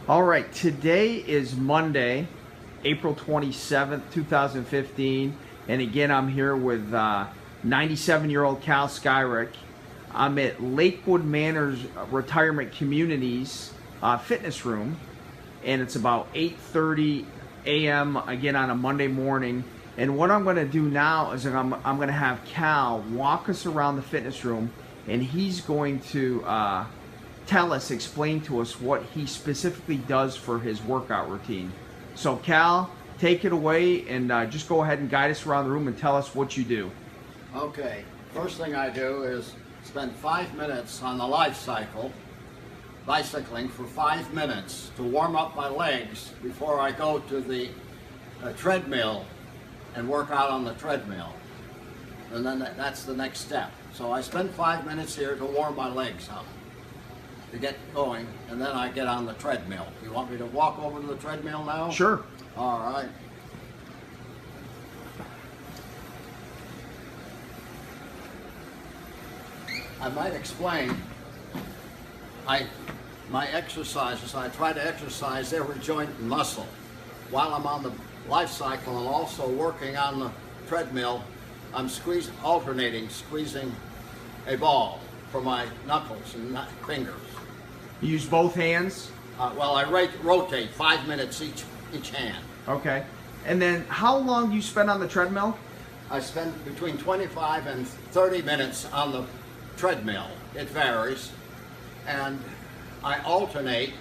All right, today is Monday, April 27th, 2015, and again I'm here with 97-year-old Kal Skeirik. I'm at Lakewood Manor's Retirement Communities fitness room, and it's about 8:30 a.m. again on a Monday morning. And what I'm going to do now is I'm going to have Kal walk us around the fitness room, and he's going to explain to us what he specifically does for his workout routine. So Kal, take it away and just go ahead and guide us around the room and tell us what you do. Okay, first thing I do is spend 5 minutes on the life cycle, bicycling for 5 minutes to warm up my legs before I go to the treadmill and work out on the treadmill. And then that's the next step. So I spend 5 minutes here to warm my legs up, to get going, and then I get on the treadmill. You want me to walk over to the treadmill now? Sure. All right. I might explain, my exercises, I try to exercise every joint and muscle. While I'm on the life cycle and also working on the treadmill, I'm alternating squeezing a ball for my knuckles and fingers. You use both hands? Well, I rotate 5 minutes each hand. Okay. And then how long do you spend on the treadmill? I spend between 25 and 30 minutes on the treadmill. It varies. And I alternate.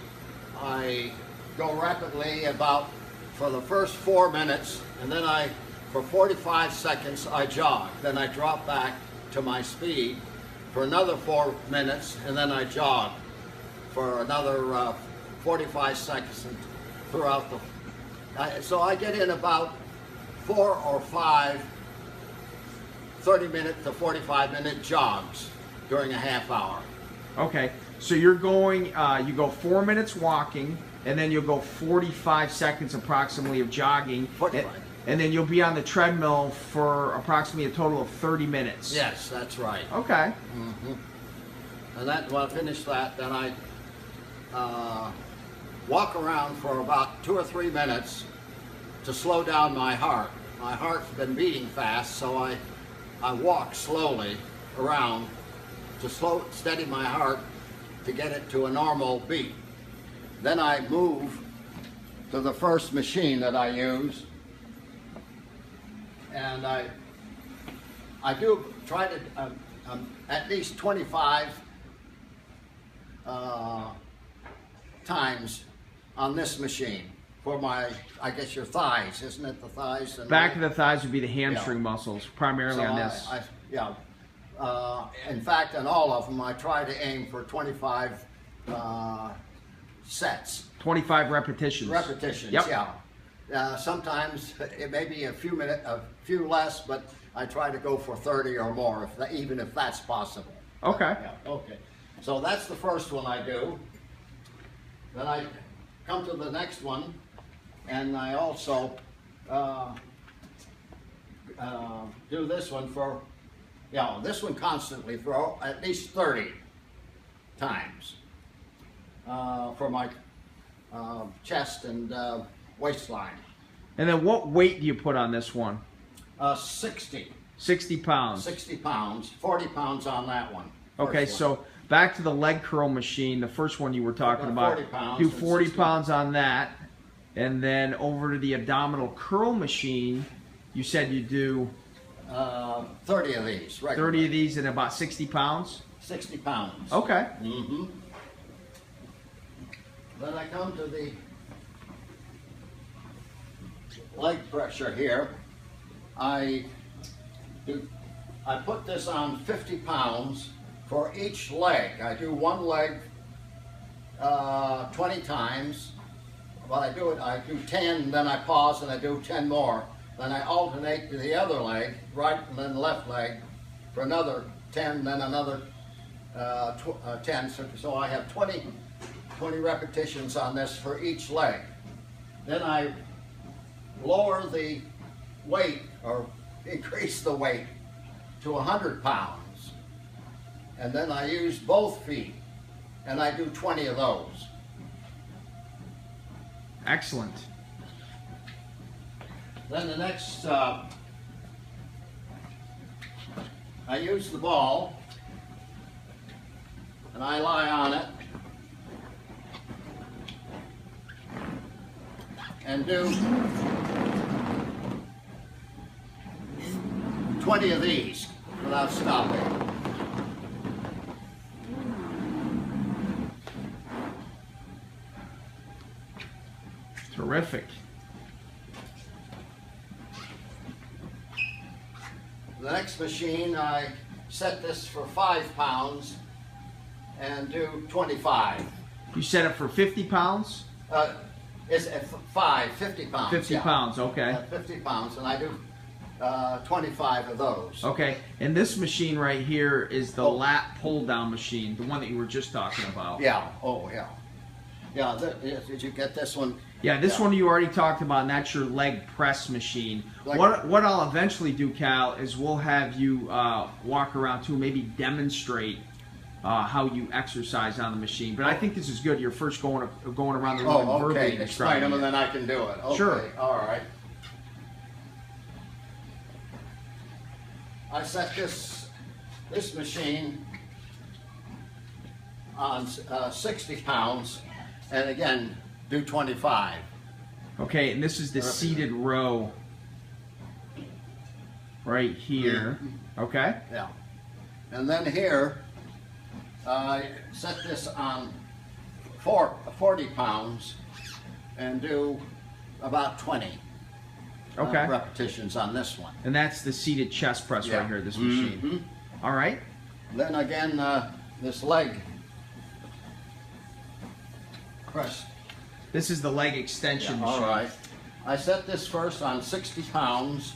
I go rapidly for the first 4 minutes, and then for 45 seconds, I jog. Then I drop back to my speed for another 4 minutes, and then I jog for another 45 seconds throughout so I get in about 4 or 5 30-minute to 45-minute jogs during a half hour. Okay, so you're going, you go 4 minutes walking, and then you'll go 45 seconds approximately of jogging. 45. And then you'll be on the treadmill for approximately a total of 30 minutes. Yes, that's right. Okay. Mm-hmm. And then when I finish that, then I walk around for about 2 or 3 minutes to slow down my heart. My heart's been beating fast, so I walk slowly around to steady my heart to get it to a normal beat. Then I move to the first machine that I use, and I do try to at least 25 times on this machine for my, I guess your thighs, isn't it, the thighs? And Back of the thighs would be the hamstring muscles, primarily so on this. In fact, on all of them, I try to aim for 25 sets. 25 repetitions. Repetitions, yep. Yeah. Sometimes it may be a few less, but I try to go for 30 or more, even if that's possible. Okay. Yeah, okay. So that's the first one I do. Then I come to the next one, and I also do this one this one constantly for at least 30 times for my chest and waistline. And then what weight do you put on this one? 60. 60 pounds. 60 pounds, 40 pounds on that one. Okay, so back to the leg curl machine, the first one you were talking about. 40 pounds. Do 40 pounds on that. And then over to the abdominal curl machine, you said you do 30 of these. Regularly. 30 of these and about 60 pounds? 60 pounds. Okay. Mm-hmm. Then I come to the leg pressure here. I put this on 50 pounds for each leg. I do one leg 20 times. Well, I do 10, then I pause and I do 10 more. Then I alternate to the other leg, right and then left leg, for another 10, then another 10. So I have 20 repetitions on this for each leg. Then I lower the weight or increase the weight to 100 pounds. And then I use both feet, and I do 20 of those. Excellent. Then the next, I use the ball and I lie on it and do 20 of these without stopping. Terrific. The next machine, I set this for 5 pounds and do 25. You set it for 50 pounds? It's at 50 pounds. 50 yeah. pounds, okay. 50 pounds, and I do 25 of those. Okay, and this machine right here is the lat pull down machine, the one that you were just talking about. Yeah, oh yeah. Yeah, did you get this one? Yeah, this one you already talked about, and that's your leg press machine. Like, what I'll eventually do, Kal, is we'll have you walk around too, maybe demonstrate how you exercise on the machine. But I think this is good. You're first going around the room and verbally okay. Explain describing them, it. and then I can do it. Okay. Sure. All right. I set this machine on 60 pounds, and again do 25. Okay, and this is the seated row right here. Okay. Yeah. And then here, I set this on 40 pounds and do about 20 Okay. repetitions on this one. And that's the seated chest press right here, this machine. Mm-hmm. All right. Then again, this leg press. This is the leg extension Yeah, machine. all right. I set this first on 60 pounds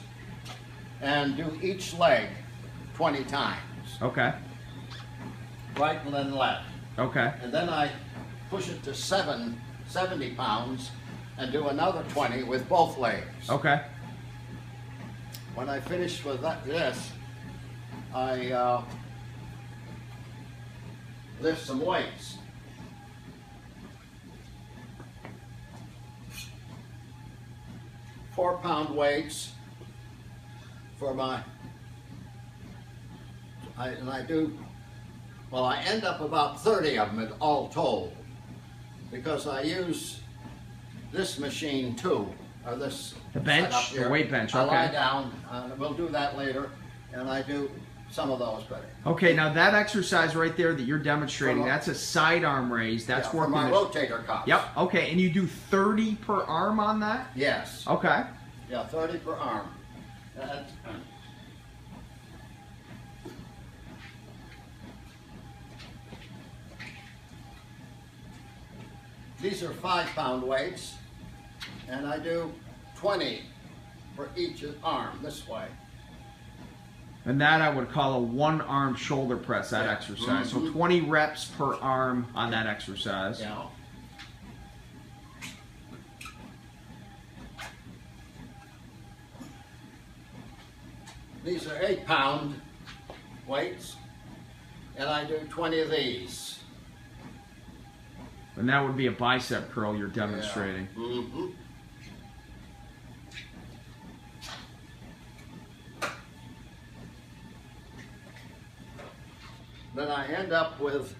and do each leg 20 times. Okay. Right and then left. Okay. And then I push it to 70 pounds and do another 20 with both legs. Okay. When I finish with this, I lift some weights. Four-pound weights for my, I end up about 30 of them all told, because I use this machine too, or this The bench, setup here. the weight bench, I lie okay. down, we'll do that later, and I do some of those, but Okay, now that exercise right there that you're demonstrating, From a- that's a sidearm raise. That's for working my the- rotator cuff. Yep, okay, and you do 30 per arm on that? Yes. Okay. Yeah, 30 per arm. These are 5-pound weights, and I do 20 for each arm this way. And that I would call a one-arm shoulder press, that Yeah. exercise. So Mhm. 20 reps per arm on that exercise. Yeah. These are 8-pound weights, and I do 20 of these. And that would be a bicep curl you're demonstrating. Yeah. Mm-hmm. Then I end up with,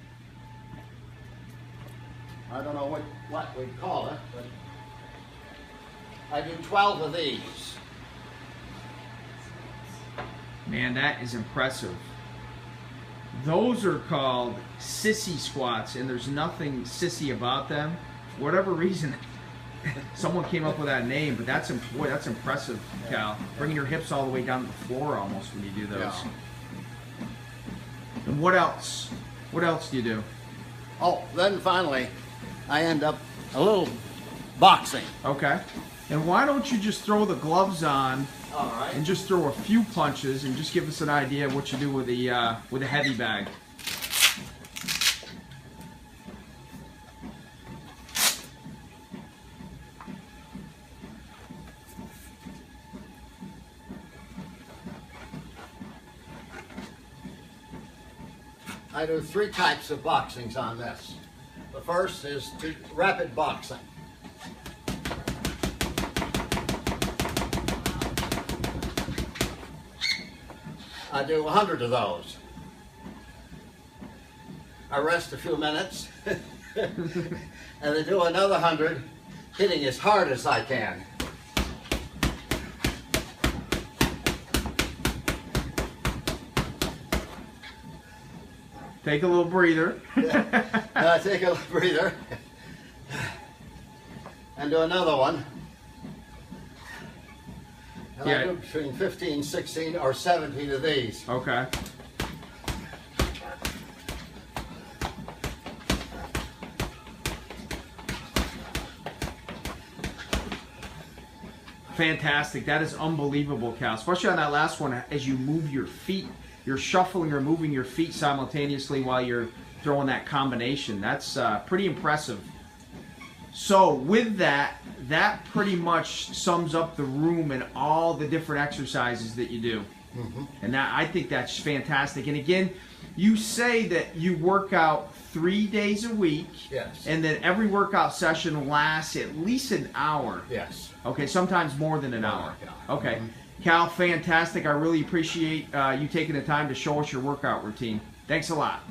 I don't know what we call it, but I do 12 of these. Man, that is impressive. Those are called sissy squats, and there's nothing sissy about them. For whatever reason, someone came up with that name, but that's impressive, Kal. Bringing your hips all the way down to the floor almost when you do those. Yeah. And what else? What else do you do? Oh, then finally, I end up a little boxing. Okay. And why don't you just throw the gloves on All right. and just throw a few punches and just give us an idea of what you do with a heavy bag. I do 3 types of boxings on this. The first is rapid boxing. I do 100 of those. I rest a few minutes, and I do another 100, hitting as hard as I can. Take a little breather. I take a breather and do another one. And Yeah. I do between 15, 16, or 17 of these. Okay. Fantastic. That is unbelievable, Kal. Especially on that last one, as you move your feet. You're shuffling or moving your feet simultaneously while you're throwing that combination. That's pretty impressive. So with that, that pretty much sums up the room and all the different exercises that you do. Mm-hmm. And that, I think that's fantastic. And again, you say that you work out 3 days a week. Yes. And that every workout session lasts at least an hour. Yes. Okay, sometimes more than an hour. Yeah. Okay. Kal, fantastic. I really appreciate you taking the time to show us your workout routine. Thanks a lot.